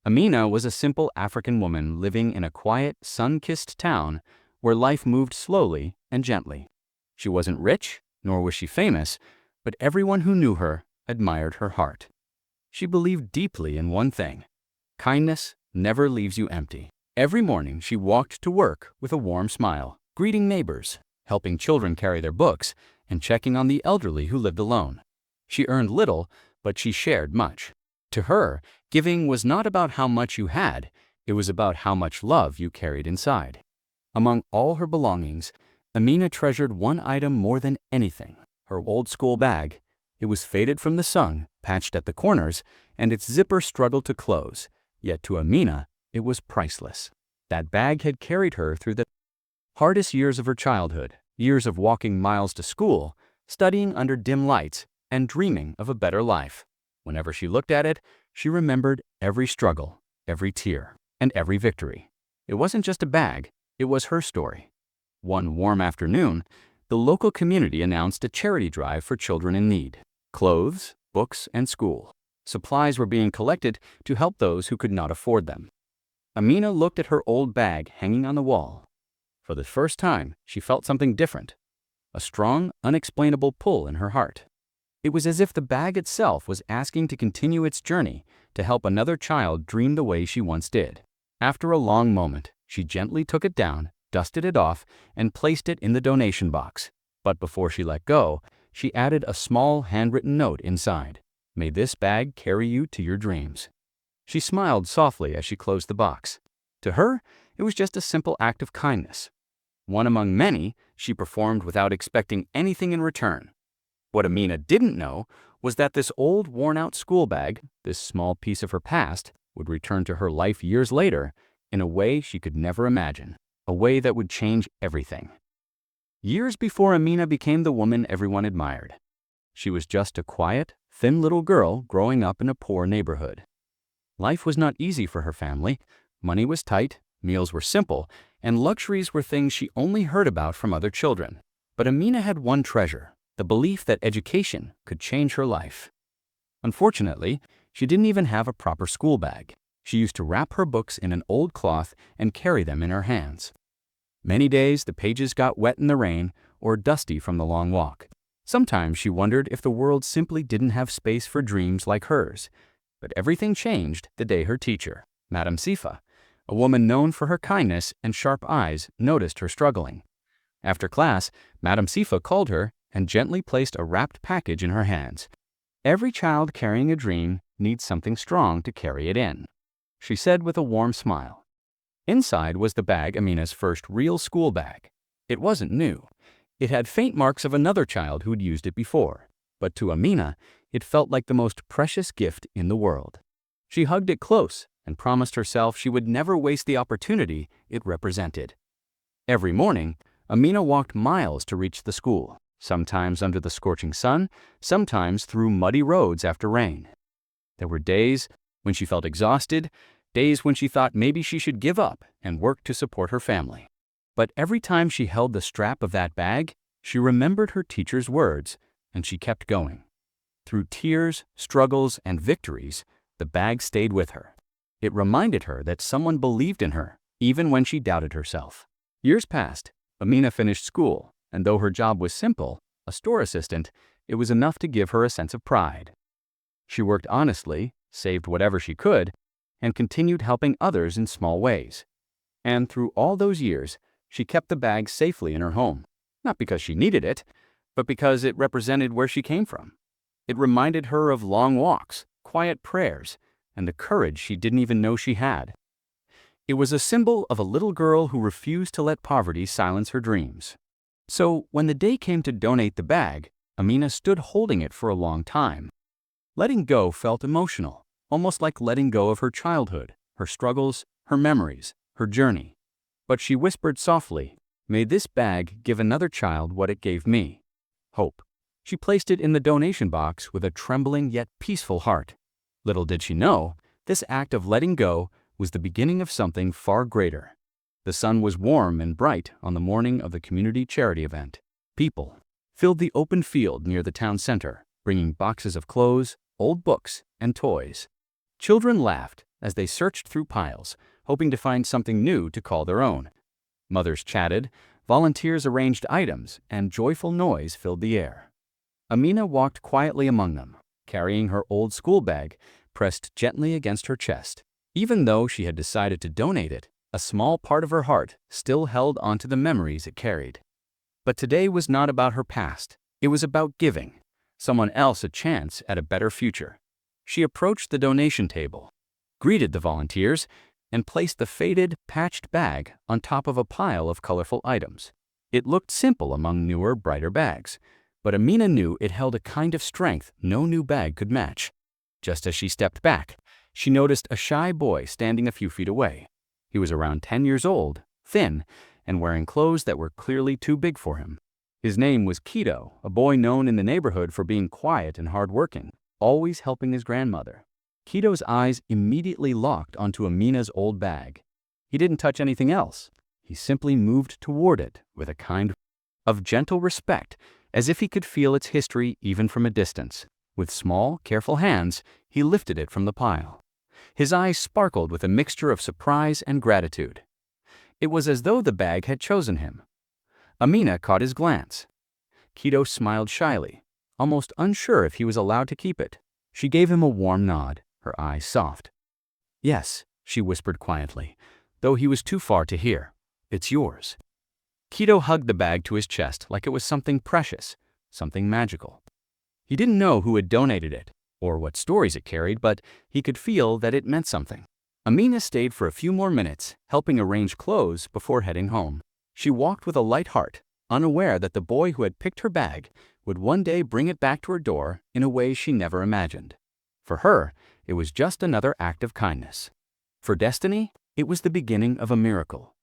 Amina was a simple African woman living in a quiet, sun-kissed town where life moved slowly and gently. She wasn't rich, nor was she famous, but everyone who knew her admired her heart. She believed deeply in one thing: kindness never leaves you empty. Every morning she walked to work with a warm smile, greeting neighbors, helping children carry their books, and checking on the elderly who lived alone. She earned little, but she shared much. To her, giving was not about how much you had, it was about how much love you carried inside. Among all her belongings, Amina treasured one item more than anything: her old school bag. It was faded from the sun, patched at the corners, and its zipper struggled to close. Yet to Amina, it was priceless. That bag had carried her through the hardest years of her childhood, years of walking miles to school, studying under dim lights, and dreaming of a better life. Whenever she looked at it, she remembered every struggle, every tear, and every victory. It wasn't just a bag, it was her story. One warm afternoon, the local community announced a charity drive for children in need. Clothes, books, and school supplies were being collected to help those who could not afford them. Amina looked at her old bag hanging on the wall. For the first time, she felt something different: a strong, unexplainable pull in her heart. It was as if the bag itself was asking to continue its journey, to help another child dream the way she once did. After a long moment, she gently took it down, dusted it off, and placed it in the donation box. But before she let go, she added a small handwritten note inside: "May this bag carry you to your dreams." She smiled softly as she closed the box. To her, it was just a simple act of kindness. One among many she performed without expecting anything in return. What Amina didn't know was that this old, worn-out school bag, this small piece of her past, would return to her life years later in a way she could never imagine, a way that would change everything. Years before Amina became the woman everyone admired, she was just a quiet, thin little girl growing up in a poor neighborhood. Life was not easy for her family. Money was tight, meals were simple, and luxuries were things she only heard about from other children. But Amina had one treasure: the belief that education could change her life. Unfortunately, she didn't even have a proper school bag. She used to wrap her books in an old cloth and carry them in her hands. Many days the pages got wet in the rain or dusty from the long walk. Sometimes she wondered if the world simply didn't have space for dreams like hers. But everything changed the day her teacher, Madam Sifa, a woman known for her kindness and sharp eyes, noticed her struggling. After class, Madam Sifa called her and gently placed a wrapped package in her hands. "Every child carrying a dream needs something strong to carry it in," she said with a warm smile. Inside was the bag, Amina's first real school bag. It wasn't new. It had faint marks of another child who'd used it before. But to Amina, it felt like the most precious gift in the world. She hugged it close and promised herself she would never waste the opportunity it represented. Every morning, Amina walked miles to reach the school, sometimes under the scorching sun, sometimes through muddy roads after rain. There were days when she felt exhausted, days when she thought maybe she should give up and work to support her family. But every time she held the strap of that bag, she remembered her teacher's words, and she kept going. Through tears, struggles, and victories, the bag stayed with her. It reminded her that someone believed in her, even when she doubted herself. Years passed. Amina finished school, and though her job was simple, a store assistant, it was enough to give her a sense of pride. She worked honestly, saved whatever she could, and continued helping others in small ways. And through all those years, she kept the bag safely in her home, not because she needed it, but because it represented where she came from. It reminded her of long walks, quiet prayers, and the courage she didn't even know she had. It was a symbol of a little girl who refused to let poverty silence her dreams. So when the day came to donate the bag, Amina stood holding it for a long time. Letting go felt emotional, almost like letting go of her childhood, her struggles, her memories, her journey. But she whispered softly, "May this bag give another child what it gave me: hope." She placed it in the donation box with a trembling yet peaceful heart. Little did she know, this act of letting go was the beginning of something far greater. The sun was warm and bright on the morning of the community charity event. People filled the open field near the town center, bringing boxes of clothes, old books, and toys. Children laughed as they searched through piles, hoping to find something new to call their own. Mothers chatted, volunteers arranged items, and joyful noise filled the air. Amina walked quietly among them, carrying her old school bag pressed gently against her chest. Even though she had decided to donate it, a small part of her heart still held onto the memories it carried. But today was not about her past. It was about giving someone else a chance at a better future. She approached the donation table, greeted the volunteers, and placed the faded, patched bag on top of a pile of colorful items. It looked simple among newer, brighter bags, but Amina knew it held a kind of strength no new bag could match. Just as she stepped back, she noticed a shy boy standing a few feet away. He was around 10 years old, thin, and wearing clothes that were clearly too big for him. His name was Keto, a boy known in the neighborhood for being quiet and hardworking, always helping his grandmother. Keto's eyes immediately locked onto Amina's old bag. He didn't touch anything else. He simply moved toward it with a kind of gentle respect, as if he could feel its history even from a distance. With small, careful hands, he lifted it from the pile. His eyes sparkled with a mixture of surprise and gratitude. It was as though the bag had chosen him. Amina caught his glance. Keto smiled shyly, almost unsure if he was allowed to keep it. She gave him a warm nod, her eyes soft. "Yes," she whispered quietly, though he was too far to hear. "It's yours." Keto hugged the bag to his chest like it was something precious, something magical. He didn't know who had donated it, or what stories it carried, but he could feel that it meant something. Amina stayed for a few more minutes, helping arrange clothes before heading home. She walked with a light heart, unaware that the boy who had picked her bag would one day bring it back to her door in a way she never imagined. For her, it was just another act of kindness. For Destiny, it was the beginning of a miracle.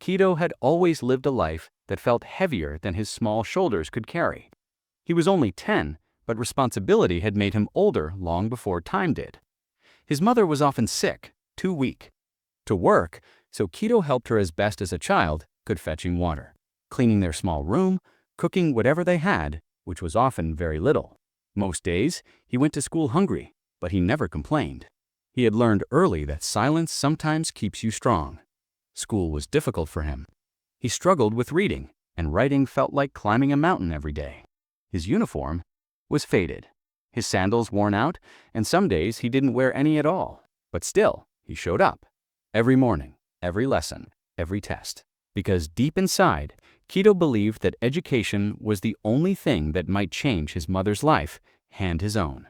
Keto had always lived a life that felt heavier than his small shoulders could carry. He was only 10, but responsibility had made him older long before time did. His mother was often sick, too weak to work, so Keto helped her as best as a child could, fetching water, cleaning their small room, cooking whatever they had, which was often very little. Most days, he went to school hungry, but he never complained. He had learned early that silence sometimes keeps you strong. School was difficult for him. He struggled with reading, and writing felt like climbing a mountain every day. His uniform was faded, his sandals worn out, and some days he didn't wear any at all. But still, he showed up. Every morning, every lesson, every test. Because deep inside, Keto believed that education was the only thing that might change his mother's life and his own.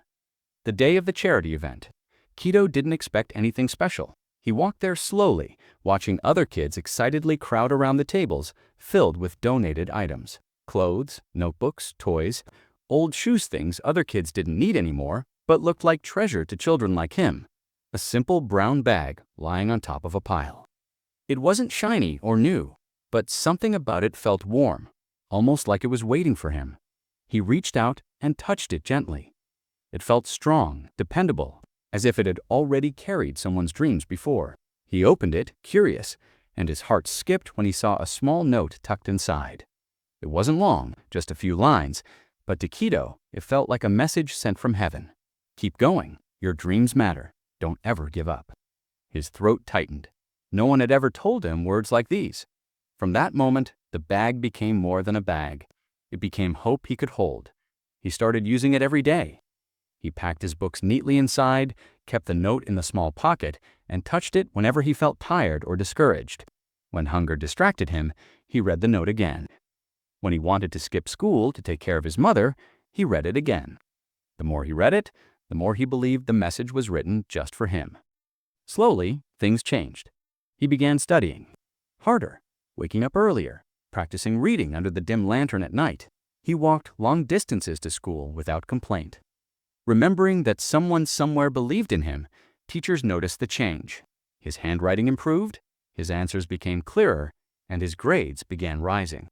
The day of the charity event, Keto didn't expect anything special. He walked there slowly, watching other kids excitedly crowd around the tables filled with donated items. Clothes, notebooks, toys, old shoes, things other kids didn't need anymore, but looked like treasure to children like him. A simple brown bag lying on top of a pile. It wasn't shiny or new, but something about it felt warm, almost like it was waiting for him. He reached out and touched it gently. It felt strong, dependable, as if it had already carried someone's dreams before. He opened it, curious, and his heart skipped when he saw a small note tucked inside. It wasn't long, just a few lines, but to Keto, it felt like a message sent from heaven. Keep going. Your dreams matter. Don't ever give up. His throat tightened. No one had ever told him words like these. From that moment, the bag became more than a bag. It became hope he could hold. He started using it every day. He packed his books neatly inside, kept the note in the small pocket, and touched it whenever he felt tired or discouraged. When hunger distracted him, he read the note again. When he wanted to skip school to take care of his mother, he read it again. The more he read it, the more he believed the message was written just for him. Slowly, things changed. He began studying harder, waking up earlier, practicing reading under the dim lantern at night. He walked long distances to school without complaint. Remembering that someone somewhere believed in him, teachers noticed the change. His handwriting improved, his answers became clearer, and his grades began rising.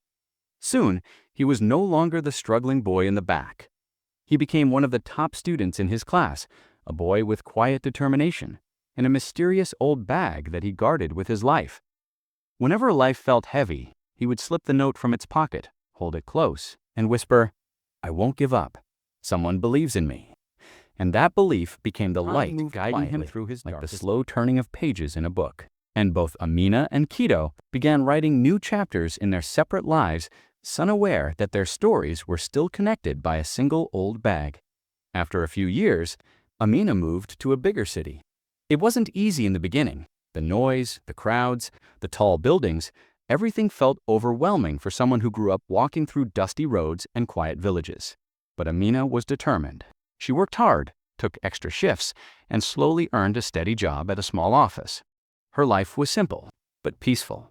Soon, he was no longer the struggling boy in the back. He became one of the top students in his class, a boy with quiet determination, and a mysterious old bag that he guarded with his life. Whenever life felt heavy, he would slip the note from its pocket, hold it close, and whisper, "I won't give up. Someone believes in me." And that belief became the Time light moved guiding him quietly, through his like the darkest, slow turning of pages in a book. And both Amina and Keto began writing new chapters in their separate lives, unaware that their stories were still connected by a single old bag. After a few years, Amina moved to a bigger city. It wasn't easy in the beginning. The noise, the crowds, the tall buildings, everything felt overwhelming for someone who grew up walking through dusty roads and quiet villages. But Amina was determined. She worked hard, took extra shifts, and slowly earned a steady job at a small office. Her life was simple, but peaceful.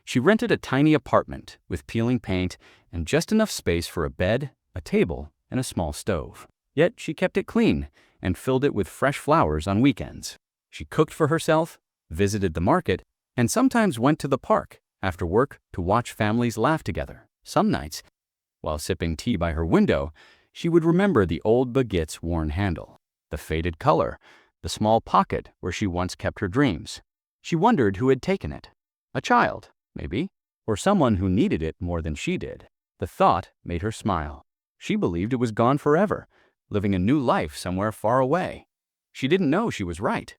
She rented a tiny apartment with peeling paint and just enough space for a bed, a table, and a small stove. Yet she kept it clean and filled it with fresh flowers on weekends. She cooked for herself, visited the market, and sometimes went to the park after work to watch families laugh together. Some nights, while sipping tea by her window, she would remember the old baguette's worn handle, the faded color, the small pocket where she once kept her dreams. She wondered who had taken it. A child, maybe, or someone who needed it more than she did. The thought made her smile. She believed it was gone forever, living a new life somewhere far away. She didn't know she was right,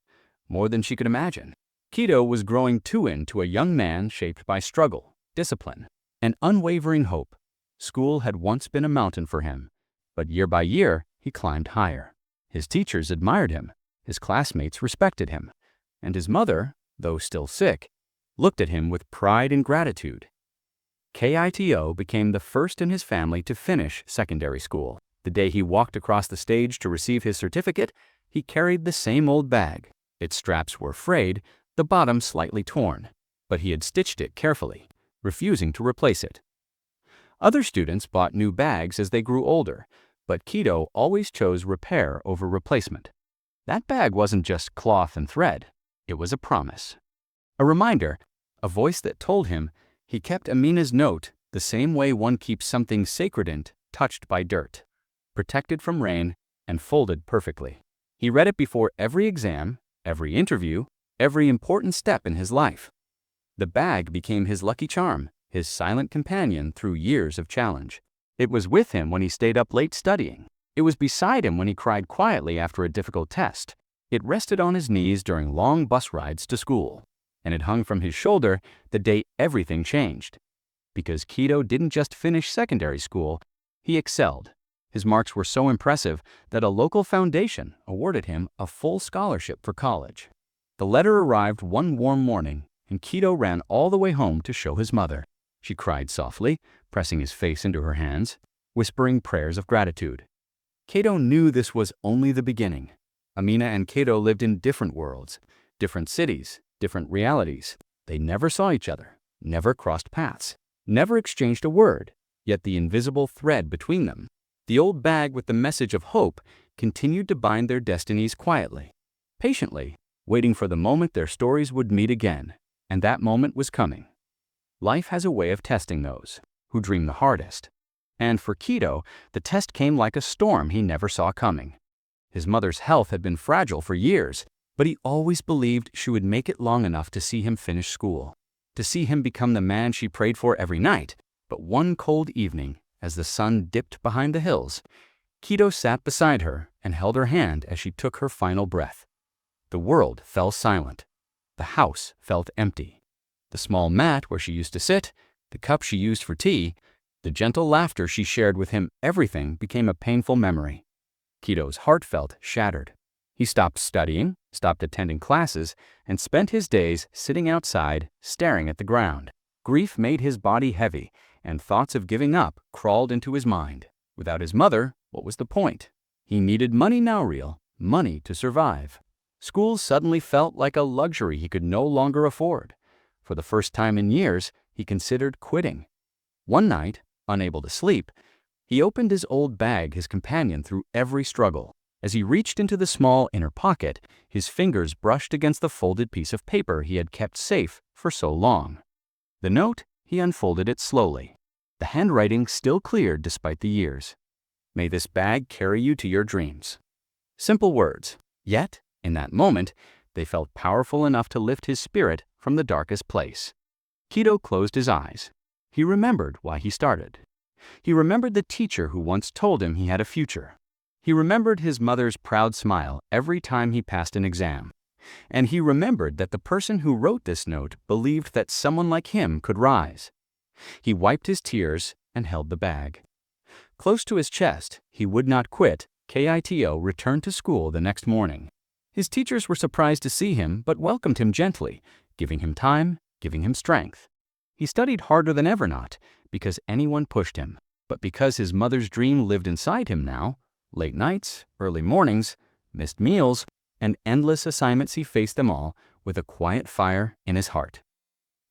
more than she could imagine. Keto was growing too into a young man shaped by struggle, discipline, and unwavering hope. School had once been a mountain for him, but year by year, he climbed higher. His teachers admired him, his classmates respected him, and his mother, though still sick, looked at him with pride and gratitude. Kito became the first in his family to finish secondary school. The day he walked across the stage to receive his certificate, he carried the same old bag. Its straps were frayed, the bottom slightly torn, but he had stitched it carefully, refusing to replace it. Other students bought new bags as they grew older, but Keto always chose repair over replacement. That bag wasn't just cloth and thread. It was a promise. A reminder, a voice that told him he kept Amina's note the same way one keeps something sacred touched by dirt, protected from rain, and folded perfectly. He read it before every exam, every interview, every important step in his life. The bag became his lucky charm, his silent companion through years of challenge. It was with him when he stayed up late studying. It was beside him when he cried quietly after a difficult test. It rested on his knees during long bus rides to school. And it hung from his shoulder the day everything changed. Because Keto didn't just finish secondary school, he excelled. His marks were so impressive that a local foundation awarded him a full scholarship for college. The letter arrived one warm morning, and Keto ran all the way home to show his mother. She cried softly, pressing his face into her hands, whispering prayers of gratitude. Keto knew this was only the beginning. Amina and Keto lived in different worlds, different cities, different realities. They never saw each other, never crossed paths, never exchanged a word, yet the invisible thread between them, the old bag with the message of hope, continued to bind their destinies quietly, patiently, waiting for the moment their stories would meet again. And that moment was coming. Life has a way of testing those who dream the hardest. And for Keto, the test came like a storm he never saw coming. His mother's health had been fragile for years, but he always believed she would make it long enough to see him finish school, to see him become the man she prayed for every night. But one cold evening, as the sun dipped behind the hills, Keto sat beside her and held her hand as she took her final breath. The world fell silent. The house felt empty. The small mat where she used to sit, the cup she used for tea, the gentle laughter she shared with him, everything became a painful memory. Keto's heart felt shattered. He stopped studying, stopped attending classes, and spent his days sitting outside, staring at the ground. Grief made his body heavy, and thoughts of giving up crawled into his mind. Without his mother, what was the point? He needed money now, real money to survive. School suddenly felt like a luxury he could no longer afford. For the first time in years, he considered quitting. One night, unable to sleep, he opened his old bag, his companion through every struggle. As he reached into the small inner pocket, his fingers brushed against the folded piece of paper he had kept safe for so long. The note, he unfolded it slowly. The handwriting still clear despite the years. May this bag carry you to your dreams. Simple words, yet, in that moment, they felt powerful enough to lift his spirit from the darkest place. Keto closed his eyes. He remembered why he started. He remembered the teacher who once told him he had a future. He remembered his mother's proud smile every time he passed an exam. And he remembered that the person who wrote this note believed that someone like him could rise. He wiped his tears and held the bag. Close to his chest, he would not quit. Kaito returned to school the next morning. His teachers were surprised to see him, but welcomed him gently, giving him time, giving him strength. He studied harder than ever, not because anyone pushed him, but because his mother's dream lived inside him now. Late nights, early mornings, missed meals, and endless assignments, he faced them all with a quiet fire in his heart.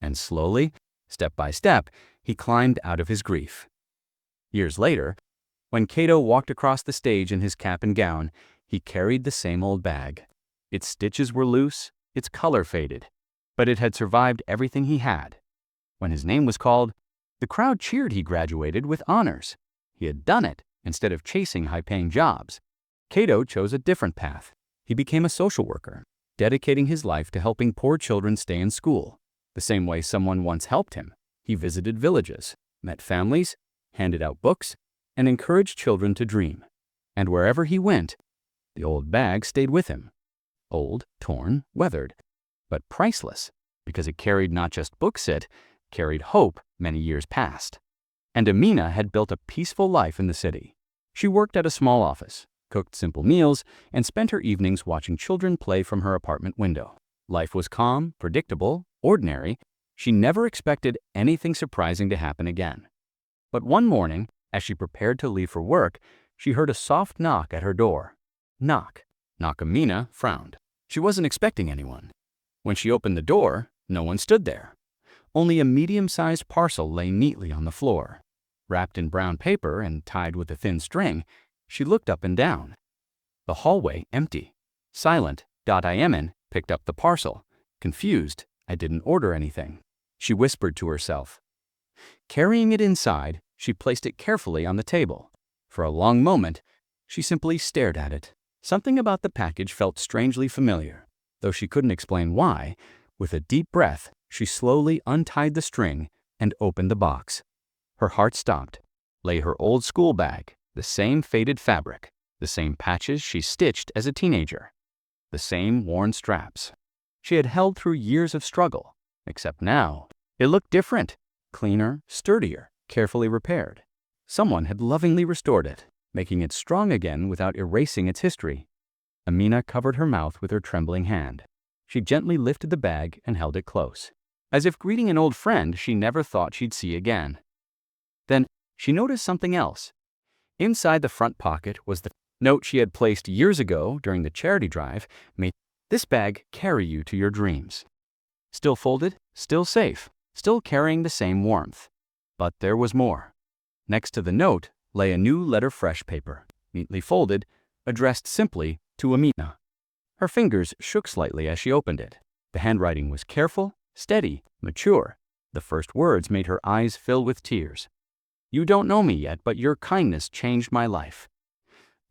And slowly, step by step, he climbed out of his grief. Years later, when Kaito walked across the stage in his cap and gown, he carried the same old bag. Its stitches were loose, its color faded, but it had survived everything he had. When his name was called, the crowd cheered. He graduated with honors. He had done it instead of chasing high-paying jobs. Kaito chose a different path. He became a social worker, dedicating his life to helping poor children stay in school, the same way someone once helped him. He visited villages, met families, handed out books, and encouraged children to dream. And wherever he went, the old bag stayed with him. Old, torn, weathered, but priceless, because it carried not just books, it carried hope many years past. And Amina had built a peaceful life in the city. She worked at a small office, cooked simple meals, and spent her evenings watching children play from her apartment window. Life was calm, predictable, ordinary. She never expected anything surprising to happen again. But one morning, as she prepared to leave for work, she heard a soft knock at her door. Knock. Amina frowned. She wasn't expecting anyone. When she opened the door, no one stood there. Only a medium-sized parcel lay neatly on the floor. Wrapped in brown paper and tied with a thin string, she looked up and down. The hallway empty. Silent. Iman picked up the parcel. Confused, I didn't order anything, she whispered to herself. Carrying it inside, she placed it carefully on the table. For a long moment, she simply stared at it. Something about the package felt strangely familiar. Though she couldn't explain why, with a deep breath, she slowly untied the string and opened the box. Her heart stopped. Lay her old school bag, the same faded fabric, the same patches she stitched as a teenager, the same worn straps she had held through years of struggle, except now it looked different, cleaner, sturdier, carefully repaired. Someone had lovingly restored it, making it strong again without erasing its history. Amina covered her mouth with her trembling hand. She gently lifted the bag and held it close, as if greeting an old friend she never thought she'd see again. Then she noticed something else. Inside the front pocket was the note she had placed years ago during the charity drive. May this bag carry you to your dreams. Still folded, still safe, still carrying the same warmth. But there was more. Next to the note lay a new letter, fresh paper, neatly folded, addressed simply to Amina. Her fingers shook slightly as she opened it. The handwriting was careful, steady, mature. The first words made her eyes fill with tears. You don't know me yet, but your kindness changed my life.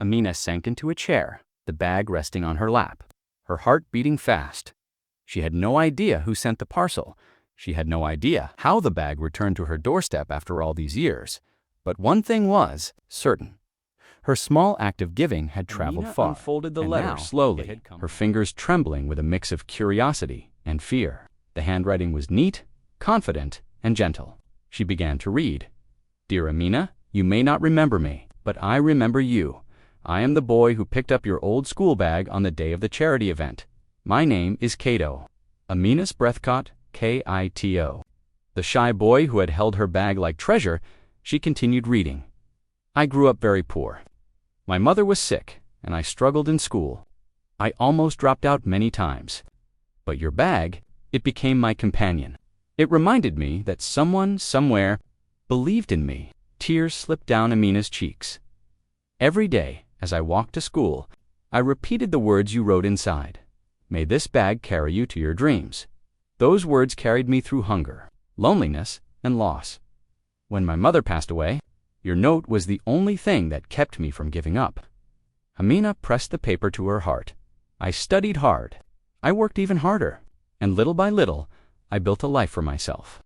Amina sank into a chair, the bag resting on her lap, her heart beating fast. She had no idea who sent the parcel. She had no idea how the bag returned to her doorstep after all these years. But one thing was certain. Her small act of giving had traveled far. Amina unfolded the letter slowly, her fingers trembling with a mix of curiosity and fear. The handwriting was neat, confident, and gentle. She began to read. Dear Amina, you may not remember me, but I remember you. I am the boy who picked up your old school bag on the day of the charity event. My name is Kaito. Amina's breath caught, K-I-T-O. The shy boy who had held her bag like treasure, she continued reading. I grew up very poor. My mother was sick, and I struggled in school. I almost dropped out many times. But your bag, it became my companion. It reminded me that someone, somewhere, believed in me. Tears slipped down Amina's cheeks. Every day, as I walked to school, I repeated the words you wrote inside. May this bag carry you to your dreams. Those words carried me through hunger, loneliness, and loss. When my mother passed away, your note was the only thing that kept me from giving up. Amina pressed the paper to her heart. I studied hard. I worked even harder. And little by little, I built a life for myself.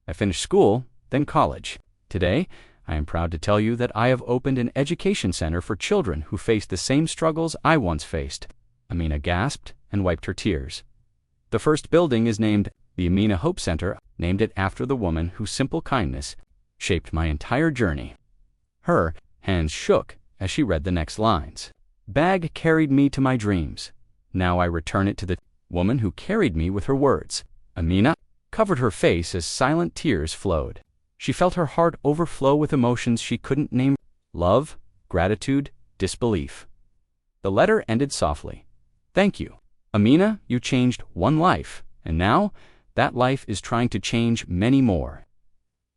I finished school, then college. Today, I am proud to tell you that I have opened an education center for children who face the same struggles I once faced." Amina gasped and wiped her tears. "The first building is named the Amina Hope Center, named it after the woman whose simple kindness shaped my entire journey." Her hands shook as she read the next lines. "Bag carried me to my dreams. Now I return it to the woman who carried me with her words." Amina covered her face as silent tears flowed. She felt her heart overflow with emotions she couldn't name: love, gratitude, disbelief. The letter ended softly. "Thank you. Amina, you changed one life, and now that life is trying to change many more."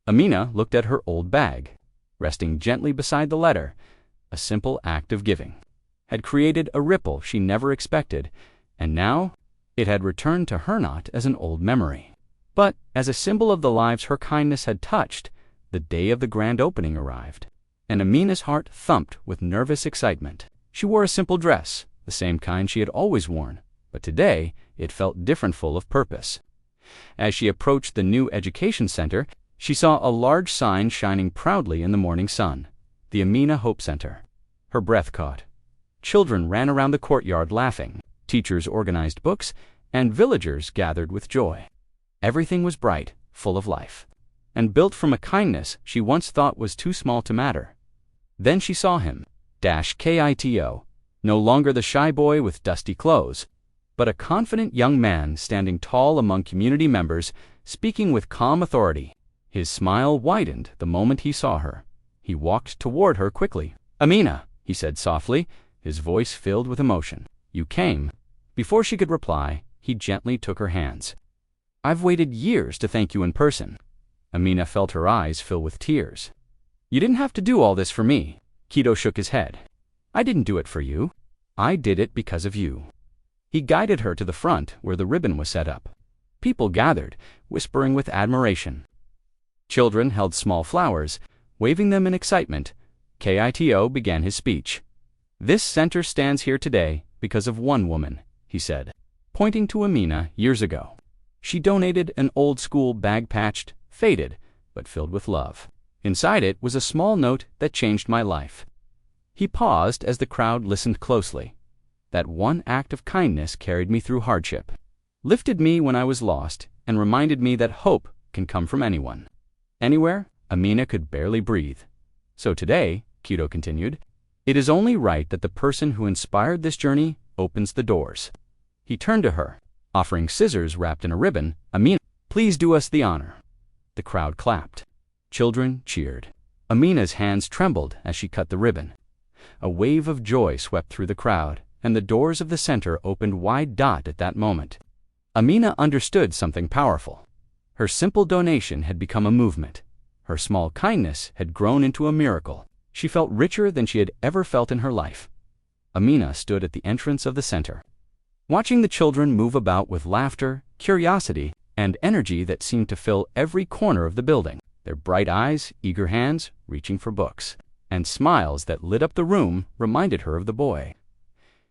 Amina looked at her old bag, resting gently beside the letter. A simple act of giving had created a ripple she never expected, and now it had returned to her not as an old memory, but as a symbol of the lives her kindness had touched. The day of the grand opening arrived, and Amina's heart thumped with nervous excitement. She wore a simple dress, the same kind she had always worn, but today it felt different, full of purpose. As she approached the new education center, she saw a large sign shining proudly in the morning sun: the Amina Hope Center. Her breath caught. Children ran around the courtyard laughing, teachers organized books, and villagers gathered with joy. Everything was bright, full of life, and built from a kindness she once thought was too small to matter. Then she saw him, Kito, no longer the shy boy with dusty clothes, but a confident young man standing tall among community members, speaking with calm authority. His smile widened the moment he saw her. He walked toward her quickly. "Amina," he said softly, his voice filled with emotion. "You came." Before she could reply, he gently took her hands. "I've waited years to thank you in person." Amina felt her eyes fill with tears. "You didn't have to do all this for me." Kito shook his head. "I didn't do it for you. I did it because of you." He guided her to the front where the ribbon was set up. People gathered, whispering with admiration. Children held small flowers, waving them in excitement. Kito began his speech. "This center stands here today because of one woman," he said, pointing to Amina years ago. "She donated an old school bag, patched, faded, but filled with love. Inside it was a small note that changed my life." He paused as the crowd listened closely. "That one act of kindness carried me through hardship, lifted me when I was lost, and reminded me that hope can come from anyone, anywhere." Amina could barely breathe. "So today," Kito continued, "it is only right that the person who inspired this journey opens the doors." He turned to her, offering scissors wrapped in a ribbon. "Amina, please do us the honor." The crowd clapped. Children cheered. Amina's hands trembled as she cut the ribbon. A wave of joy swept through the crowd, and the doors of the center opened wide at that moment. Amina understood something powerful. Her simple donation had become a movement. Her small kindness had grown into a miracle. She felt richer than she had ever felt in her life. Amina stood at the entrance of the center, watching the children move about with laughter, curiosity, and energy that seemed to fill every corner of the building. Their bright eyes, eager hands reaching for books, and smiles that lit up the room reminded her of the boy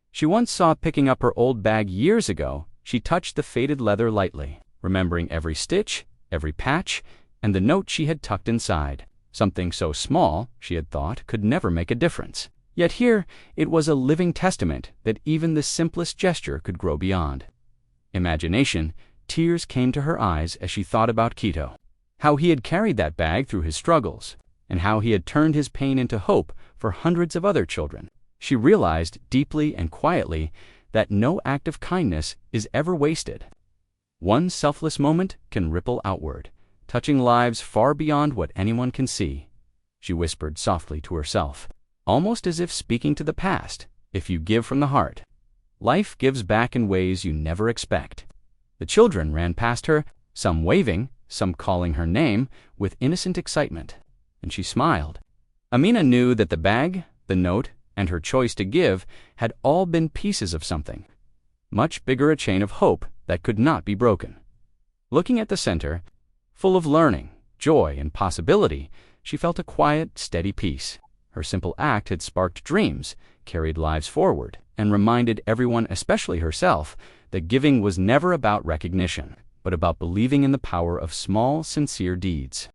she once saw picking up her old bag years ago. She touched the faded leather lightly, remembering every stitch, every patch, and the note she had tucked inside. Something so small, she had thought, could never make a difference. Yet here it was a living testament that even the simplest gesture could grow beyond imagination. Tears came to her eyes as she thought about Kito, how he had carried that bag through his struggles, and how he had turned his pain into hope for hundreds of other children. She realized deeply and quietly that no act of kindness is ever wasted. One selfless moment can ripple outward, touching lives far beyond what anyone can see. She whispered softly to herself, almost as if speaking to the past, "If you give from the heart, life gives back in ways you never expect." The children ran past her, some waving, some calling her name with innocent excitement, and she smiled. Amina knew that the bag, the note, and her choice to give had all been pieces of something much bigger, a chain of hope that could not be broken. Looking at the center, full of learning, joy, and possibility, she felt a quiet, steady peace. Her simple act had sparked dreams, carried lives forward, and reminded everyone, especially herself, that giving was never about recognition, but about believing in the power of small, sincere deeds.